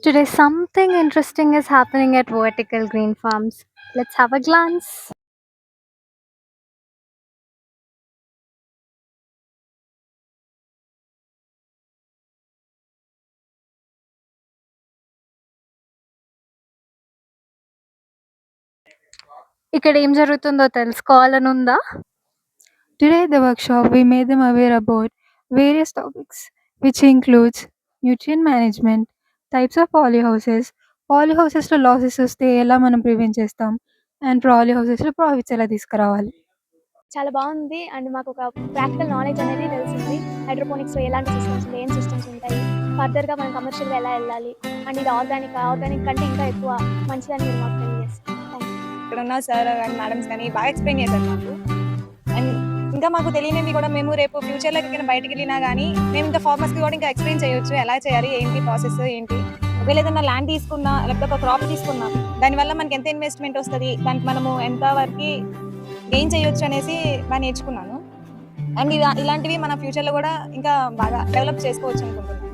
Today, something interesting is happening at Vertical Green Farms. Let's have a glance. ఇక్కడ ఏం జరుగుతుందో తెలుసుకోవాలనుందా? Today, the workshop, we made them aware about various topics, which includes nutrient management, types of polyhouses లో losses వస్తే ఎలా మనం prevent చేస్తాం, and పాలీహౌసెస్లో profits ఎలా తీసుకురావాలి. చాలా బాగుంది. అండ్ మాకు ఒక ప్రాక్టికల్ నాలెడ్జ్ అనేది తెలిసింది. హైడ్రోపోనిక్స్‌లో ఎలాంటి సిస్టమ్స్ ఉంటాయి, ఏం సిస్టమ్స్ ఉంటాయి, ఫర్దర్‌గా మనం కమర్షియల్‌గా ఎలా వెళ్ళాలి, అండ్ ఇది ఆర్గానిక్ కంటే ఇంకా ఎక్కువ మంచిదని మీరు మాకు తెలియజేస్తారు. Thank you. ఇక్కడ ఉన్న సార్ కానీ మేడమ్స్ కానీ బాగా ఎక్స్ప్లెయిన్ చేశారు మాకు. అండ్ ఇంకా మాకు తెలియనివి కూడా మేము రేపు ఫ్యూచర్లో ఎక్కడికైనా బయటకు వెళ్ళినా కానీ మేము ఇంకా ఫార్మర్స్కి కూడా ఇంకా ఎక్స్ప్లెయిన్ చేయొచ్చు, ఎలా చేయాలి, ఏంటి ప్రాసెస్ ఏంటి. ఒకవేళ ఏదైనా ల్యాండ్ తీసుకున్నా లేకపోతే ఒక క్రాప్ తీసుకున్నా దానివల్ల మనకి ఎంత ఇన్వెస్ట్మెంట్ వస్తుంది, దానికి మనము ఎంతవరకు గెయిన్ చేయొచ్చు అనేసి బాగా నేర్చుకున్నాను. అండ్ ఇలాంటివి మన ఫ్యూచర్లో కూడా ఇంకా బాగా డెవలప్ చేసుకోవచ్చు అనుకుంటున్నాను.